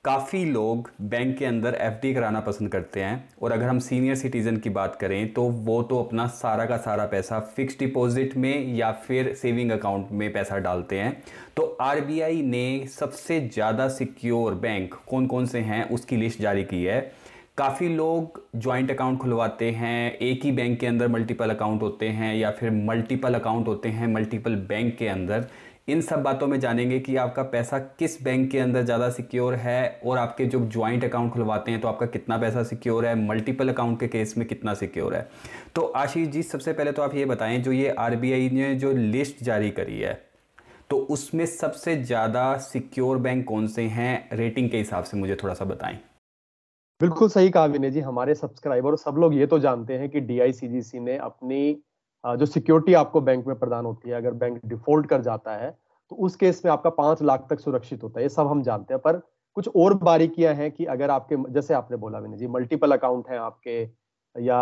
काफ़ी लोग बैंक के अंदर एफडी कराना पसंद करते हैं और अगर हम सीनियर सिटीज़न की बात करें तो वो तो अपना सारा का सारा पैसा फिक्स्ड डिपॉजिट में या फिर सेविंग अकाउंट में पैसा डालते हैं। तो आरबीआई ने सबसे ज़्यादा सिक्योर बैंक कौन कौन से हैं उसकी लिस्ट जारी की है। काफ़ी लोग जॉइंट अकाउंट खुलवाते हैं, एक ही बैंक के अंदर मल्टीपल अकाउंट होते हैं या फिर मल्टीपल अकाउंट होते हैं मल्टीपल बैंक के अंदर। इन सब बातों में जानेंगे कि आपका पैसा किस बैंक के अंदर ज़्यादा सिक्योर है और आपके जो ज्वाइंट अकाउंट खुलवाते हैं तो आपका कितना पैसा सिक्योर है, मल्टीपल अकाउंट के केस में कितना सिक्योर है। तो आशीष जी, सबसे पहले तो आप ये बताएं, जो ये आरबीआई ने जो लिस्ट जारी करी है तो उसमें सबसे ज़्यादा सिक्योर बैंक कौन से हैं रेटिंग के हिसाब से, मुझे थोड़ा सा बताएं। बिल्कुल सही कहा विनय जी। हमारे सब्सक्राइबर और सब लोग ये तो जानते हैं कि डीआईसीजीसी ने अपनी जो सिक्योरिटी आपको बैंक में प्रदान होती है, अगर बैंक डिफॉल्ट कर जाता है तो उस केस में आपका 5 लाख तक सुरक्षित होता है। ये सब हम जानते हैं, पर कुछ और बारीकियां हैं कि अगर आपके, जैसे आपने बोला विनय जी, मल्टीपल अकाउंट हैं आपके, या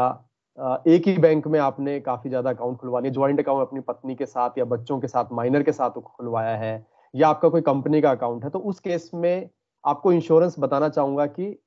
एक ही बैंक में आपने काफी ज्यादा अकाउंट खुलवा लिए, ज्वाइंट अकाउंट अपनी पत्नी के साथ या बच्चों के साथ, माइनर के साथ खुलवाया है, या आपका कोई कंपनी का अकाउंट है, तो उस केस में आपको इंश्योरेंस बताना चाहूंगा कि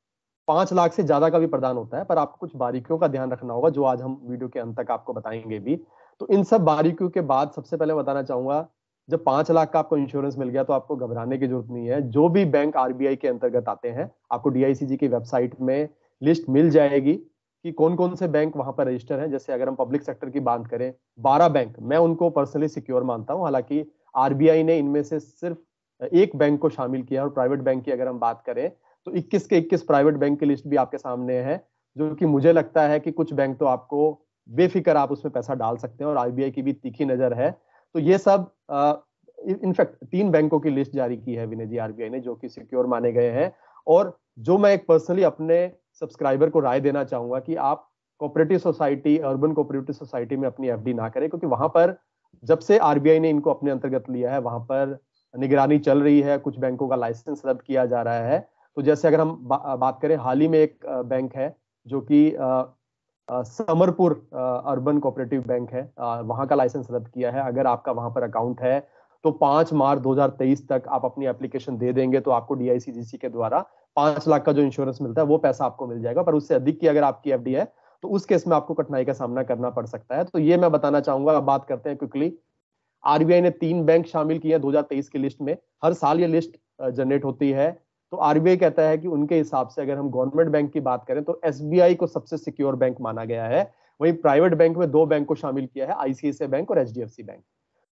5 लाख से ज्यादा का भी प्रदान होता है। पर आपको कुछ बारीकियों का ध्यान रखना होगा जो आज हम वीडियो के अंत तक आपको बताएंगे भी। तो इन सब बारीकियों के बाद सबसे पहले बताना चाहूंगा, जब 5 लाख का आपको इंश्योरेंस मिल गया तो आपको घबराने की जरूरत नहीं है। जो भी बैंक आरबीआई के अंतर्गत आते हैं, आपको डीआईसीजी की वेबसाइट में लिस्ट मिल जाएगी कि कौन कौन से बैंक वहां पर रजिस्टर हैं। जैसे अगर हम पब्लिक सेक्टर की बात करें, 12 बैंक मैं उनको पर्सनली सिक्योर मानता हूं। हालांकि आरबीआई ने इनमें से सिर्फ एक बैंक को शामिल किया, और प्राइवेट बैंक की अगर हम बात करें तो 21 के 21 प्राइवेट बैंक की लिस्ट भी आपके सामने है, जो कि मुझे लगता है कि कुछ बैंक तो आपको बेफिक्र आप उसमें पैसा डाल सकते हैं, और आरबीआई की भी तीखी नजर है। तो ये सब इनफैक्ट 3 बैंकों की लिस्ट जारी की है विनय जी आरबीआई ने, जो कि सिक्योर माने गए हैं। और जो मैं एक पर्सनली अपने सब्सक्राइबर को राय देना चाहूंगा कि आप cooperative society, urban cooperative society में अपनी एफडी ना करें, क्योंकि वहां पर जब से आरबीआई ने इनको अपने अंतर्गत लिया है वहां पर निगरानी चल रही है, कुछ बैंकों का लाइसेंस रद्द किया जा रहा है। तो जैसे अगर हम बात करें, हाल ही में एक बैंक है जो कि समरपुर अर्बन कोऑपरेटिव बैंक है, वहां का लाइसेंस रद्द किया है। अगर आपका वहां पर अकाउंट है तो 5 मार्च 2023 तक आप अपनी एप्लीकेशन दे देंगे तो आपको डीआईसीजीसी के द्वारा 5 लाख का जो इंश्योरेंस मिलता है वो पैसा आपको मिल जाएगा। पर उससे अधिक की अगर आपकी एफडी है तो उस केस में आपको कठिनाई का सामना करना पड़ सकता है। तो ये मैं बताना चाहूंगा। अब बात करते हैं क्विकली, आरबीआई ने 3 बैंक शामिल किए हैं 2023 की लिस्ट में। हर साल ये लिस्ट जनरेट होती है। तो आरबीआई कहता है कि उनके हिसाब से अगर हम गवर्नमेंट बैंक की बात करें तो एसबीआई को सबसे सिक्योर बैंक माना गया है। वहीं प्राइवेट बैंक में 2 बैंक को शामिल किया है, आईसीआईसीआई बैंक और एचडीएफसी बैंक।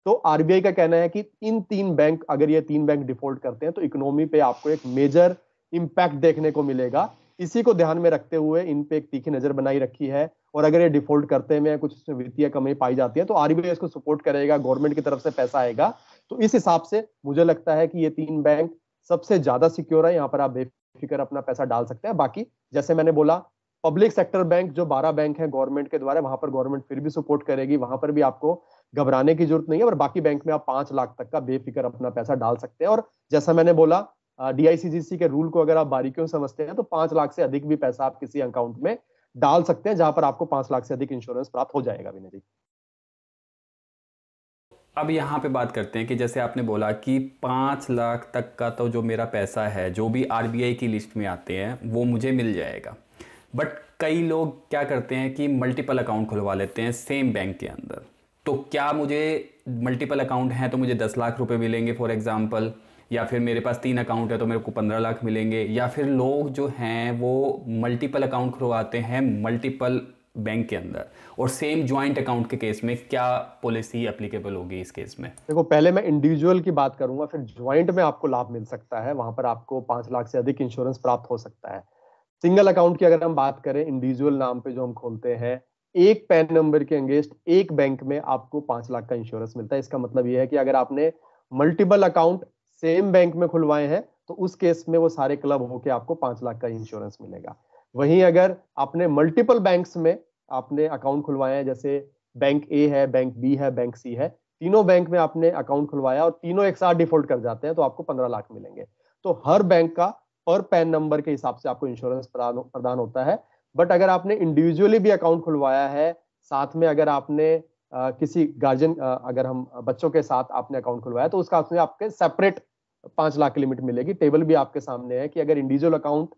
तो आरबीआई का कहना है कि इन 3 बैंक, अगर ये 3 बैंक डिफॉल्ट करते हैं तो इकोनॉमी पे आपको एक मेजर इंपैक्ट देखने को मिलेगा। इसी को ध्यान में रखते हुए इन पे एक तीखी नजर बनाई रखी है। और अगर ये डिफॉल्ट करते में कुछ उसमें वित्तीय कमी पाई जाती है तो आरबीआई इसको सपोर्ट करेगा, गवर्नमेंट की तरफ से पैसा आएगा। तो इस हिसाब से मुझे लगता है कि ये 3 बैंक सबसे ज्यादा सिक्योर है। यहाँ पर आप बेफिक्र अपना पैसा डाल सकते हैं। बाकी जैसे मैंने बोला, पब्लिक सेक्टर बैंक जो 12 बैंक है गवर्नमेंट के द्वारा, वहां पर गवर्नमेंट फिर भी सपोर्ट करेगी, वहां पर भी आपको घबराने की जरूरत नहीं है। और बाकी बैंक में आप 5 लाख तक का बेफिक्र अपना पैसा डाल सकते हैं। और जैसा मैंने बोला, डीआईसीजीसी के रूल को अगर आप बारीकियों से समझते हैं तो 5 लाख से अधिक भी पैसा आप किसी अकाउंट में डाल सकते हैं, जहां पर आपको 5 लाख से अधिक इंश्योरेंस प्राप्त हो जाएगा विनय जी। अब यहाँ पे बात करते हैं कि जैसे आपने बोला कि 5 लाख तक का तो जो मेरा पैसा है जो भी आरबीआई की लिस्ट में आते हैं वो मुझे मिल जाएगा। बट कई लोग क्या करते हैं कि मल्टीपल अकाउंट खुलवा लेते हैं सेम बैंक के अंदर। तो क्या मुझे मल्टीपल अकाउंट हैं तो मुझे 10 लाख रुपए मिलेंगे फॉर एग्जांपल, या फिर मेरे पास 3 अकाउंट है तो मेरे को 15 लाख मिलेंगे, या फिर लोग जो हैं वो मल्टीपल अकाउंट खुलवाते हैं मल्टीपल बैंक के अंदर, और सेम ज्वाइंट अकाउंट के केस में क्या पॉलिसी एप्लीकेबल होगी इस केस में? देखो, पहले मैं इंडिविजुअल की बात करूंगा, फिर ज्वाइंट में आपको लाभ मिल सकता है, वहां पर आपको 5 लाख से अधिक इंश्योरेंस प्राप्त हो सकता है। सिंगल अकाउंट की अगर हम बात करें, इंडिविजुअल नाम पे जो हम खोलते हैं, एक पैन नंबर के अगेंस्ट एक बैंक में आपको 5 लाख का इंश्योरेंस मिलता है। इसका मतलब यह है कि अगर आपने मल्टीपल अकाउंट सेम बैंक में खुलवाए हैं तो उस केस में वो सारे क्लब होके आपको 5 लाख का इंश्योरेंस मिलेगा। वहीं अगर आपने मल्टीपल बैंक्स में आपने अकाउंट खुलवाए हैं, जैसे बैंक ए है, बैंक बी है, बैंक सी है, तीनों बैंक में आपने अकाउंट खुलवाया और तीनों एक साथ डिफॉल्ट कर जाते हैं तो आपको 15 लाख मिलेंगे। तो हर बैंक का पर पैन नंबर के हिसाब से आपको इंश्योरेंस प्रदान होता है। बट अगर आपने इंडिविजुअली भी अकाउंट खुलवाया है, साथ में अगर आपने किसी गार्जियन, अगर हम बच्चों के साथ आपने अकाउंट खुलवाया तो उसका उसमें आपके सेपरेट 5 लाख की लिमिट मिलेगी। टेबल भी आपके सामने है कि अगर इंडिविजुअल अकाउंट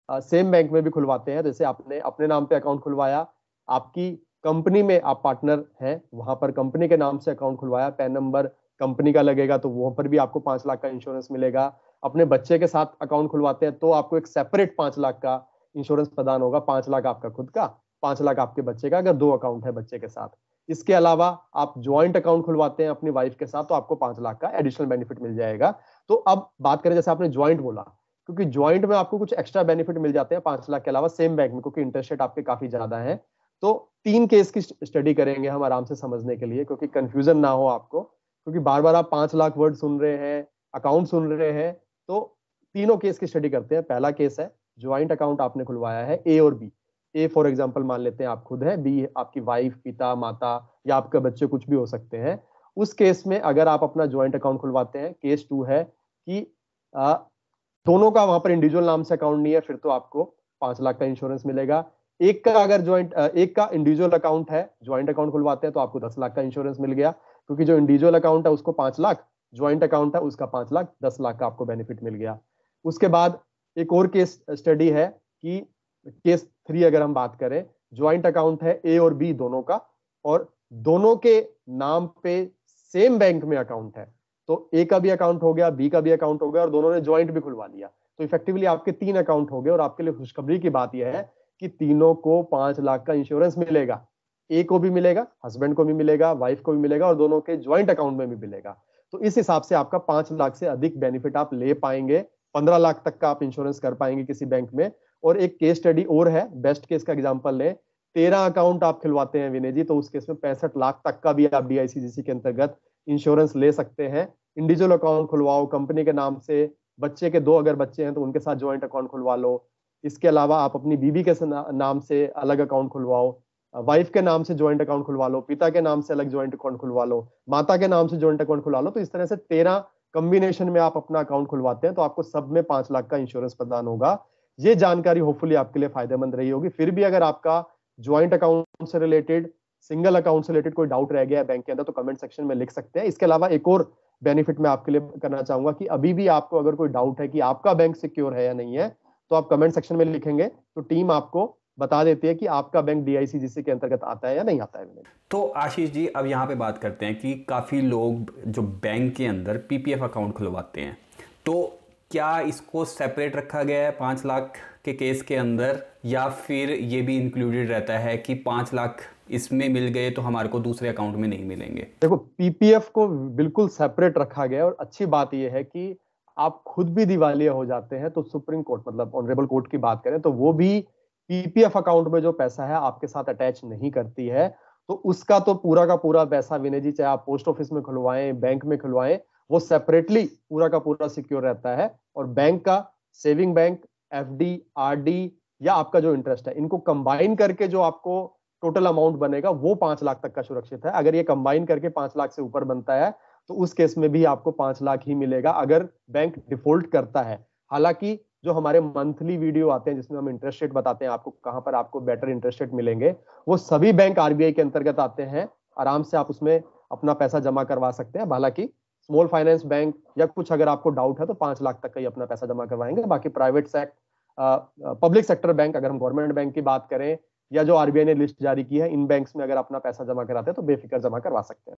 सेम बैंक में भी खुलवाते हैं, जैसे आपने अपने नाम पे अकाउंट खुलवाया, आपकी कंपनी में आप पार्टनर हैं, वहां पर कंपनी के नाम से अकाउंट खुलवाया, पैन नंबर कंपनी का लगेगा तो वहां पर भी आपको 5 लाख का इंश्योरेंस मिलेगा। अपने बच्चे के साथ अकाउंट खुलवाते हैं तो आपको एक सेपरेट 5 लाख का इंश्योरेंस प्रदान होगा। 5 लाख आपका खुद का, 5 लाख आपके बच्चे का, अगर 2 अकाउंट है बच्चे के साथ। इसके अलावा आप ज्वाइंट अकाउंट खुलवाते हैं अपनी वाइफ के साथ तो आपको 5 लाख का एडिशनल बेनिफिट मिल जाएगा। तो अब बात करें, जैसे आपने ज्वाइंट बोला, क्योंकि ज्वाइंट में आपको कुछ एक्स्ट्रा बेनिफिट मिल जाते हैं 5 लाख के अलावा सेम बैंक में, क्योंकि इंटरेस्ट रेट आपके काफी ज्यादा है। तो 3 केस की स्टडी करेंगे हम आराम से समझने के लिए, क्योंकि कंफ्यूजन ना हो आपको, क्योंकि बार बार आप 5 लाख वर्ड सुन रहे हैं, अकाउंट सुन रहे हैं। तो तीनों केस की स्टडी करते हैं। पहला केस है, ज्वाइंट अकाउंट आपने खुलवाया है, ए और बी। ए फॉर एग्जाम्पल मान लेते हैं आप खुद है, बी आपकी वाइफ, पिता, माता या आपके बच्चे, कुछ भी हो सकते हैं। उस केस में अगर आप अपना ज्वाइंट अकाउंट खुलवाते हैं, केस 2 है कि दोनों का वहां पर इंडिविजुअल नाम से अकाउंट नहीं है, फिर तो आपको 5 लाख का इंश्योरेंस मिलेगा। एक का अगर एक का इंडिविजुअल अकाउंट है, ज्वाइंट अकाउंट खुलवाते हैं तो आपको 10 लाख का इंश्योरेंस मिल गया, क्योंकि जो इंडिविजुअल अकाउंट है उसको 5 लाख, ज्वाइंट अकाउंट है उसका 5 लाख, 10 लाख का आपको बेनिफिट मिल गया। उसके बाद एक और केस स्टडी है कि केस 3 अगर हम बात करें, ज्वाइंट अकाउंट है ए और बी दोनों का, और दोनों के नाम पे सेम बैंक में अकाउंट है। तो ए का भी अकाउंट हो गया, बी का भी अकाउंट हो गया, और दोनों ने ज्वाइंट भी खुलवा लिया, तो इफेक्टिवली आपके 3 अकाउंट हो गए। और आपके लिए खुशखबरी की बात यह है कि तीनों को 5 लाख का इंश्योरेंस मिलेगा। ए को भी मिलेगा, हस्बैंड को भी मिलेगा, वाइफ को भी मिलेगा, और दोनों के ज्वाइंट अकाउंट में भी मिलेगा। तो इस हिसाब से आपका 5 लाख से अधिक बेनिफिट आप ले पाएंगे, 15 लाख तक का आप इंश्योरेंस कर पाएंगे किसी बैंक में। और एक केस स्टडी और है, बेस्ट केस का एग्जांपल लें, 13 अकाउंट आप खुलवाते हैं विनय जी, तो उस केस में 65 लाख तक का भी आप डीआईसीजीसी के अंतर्गत इंश्योरेंस ले सकते हैं। इंडिविजुअल अकाउंट खुलवाओ कंपनी के नाम से, बच्चे के 2 अगर बच्चे हैं तो उनके साथ ज्वाइंट अकाउंट खुलवा लो। इसके अलावा आप अपनी बीवी के नाम से अलग अकाउंट खुलवाओ, वाइफ के नाम से ज्वाइंट अकाउंट खुलवा लो, पिता के नाम से अलग ज्वाइंट अकाउंट खुलवा लो, माता के नाम से ज्वाइंट अकाउंट खुलवा लो। तो इस तरह से 13 कॉम्बिनेशन में आप अपना अकाउंट खुलवाते हैं तो आपको सब में 5 लाख का इंश्योरेंस प्रदान होगा। ये जानकारी होपफुली आपके लिए फायदेमंद रही होगी। फिर भी अगर आपका ज्वाइंट अकाउंट से रिलेटेड, सिंगल अकाउंट से रिलेटेड कोई डाउट रह गया है बैंक के अंदर, तो कमेंट सेक्शन में लिख सकते हैं। इसके अलावा एक और बेनिफिट मैं आपके लिए करना चाहूंगा कि अभी भी आपको अगर कोई डाउट है कि आपका बैंक सिक्योर है या नहीं है, तो आप कमेंट सेक्शन में लिखेंगे तो टीम आपको बता देती है कि आपका बैंक डीआईसीजीसी के अंतर्गत आता है या नहीं आता है। तो आशीष जी, अब यहाँ पे बात करते हैं कि काफ़ी लोग जो बैंक के अंदर पीपीएफ अकाउंट खुलवाते हैं, तो क्या इसको सेपरेट रखा गया है 5 लाख के केस के अंदर, या फिर ये भी इंक्लूडेड रहता है कि 5 लाख इसमें मिल गए तो हमारे को दूसरे अकाउंट में नहीं मिलेंगे? देखो, पीपीएफ को बिल्कुल सेपरेट रखा गया है, और अच्छी बात यह है कि आप खुद भी दिवालिया हो जाते हैं तो सुप्रीम कोर्ट, मतलब ऑनरेबल कोर्ट की बात करें तो वो भी पीपीएफ अकाउंट में जो पैसा है आपके साथ अटैच नहीं करती है। तो उसका तो पूरा का पूरा पैसा विनय जी, चाहे आप पोस्ट ऑफिस में खुलवाएं, बैंक में खुलवाएं, वो सेपरेटली पूरा का पूरा सिक्योर रहता है। और बैंक का सेविंग बैंक, एफडी, आरडी या आपका जो इंटरेस्ट है, इनको कंबाइन करके जो आपको टोटल अमाउंट बनेगा वो 5 लाख तक का सुरक्षित है। अगर ये कंबाइन करके 5 लाख से ऊपर बनता है तो उस केस में भी आपको 5 लाख ही मिलेगा अगर बैंक डिफॉल्ट करता है। हालांकि जो हमारे मंथली वीडियो आते हैं जिसमें हम इंटरेस्ट रेट बताते हैं आपको, कहां पर आपको बेटर इंटरेस्ट रेट मिलेंगे, वो सभी बैंक आरबीआई के अंतर्गत आते हैं। आराम से आप उसमें अपना पैसा जमा करवा सकते हैं। हालांकि स्मॉल फाइनेंस बैंक या कुछ अगर आपको डाउट है तो 5 लाख तक का ही अपना पैसा जमा करवाएंगे। बाकी प्राइवेट पब्लिक सेक्टर बैंक, अगर हम गवर्नमेंट बैंक की बात करें या जो आरबीआई ने लिस्ट जारी की है, इन बैंक्स में अगर अपना पैसा जमा कराते हैं तो बेफिक्र जमा करवा सकते हैं।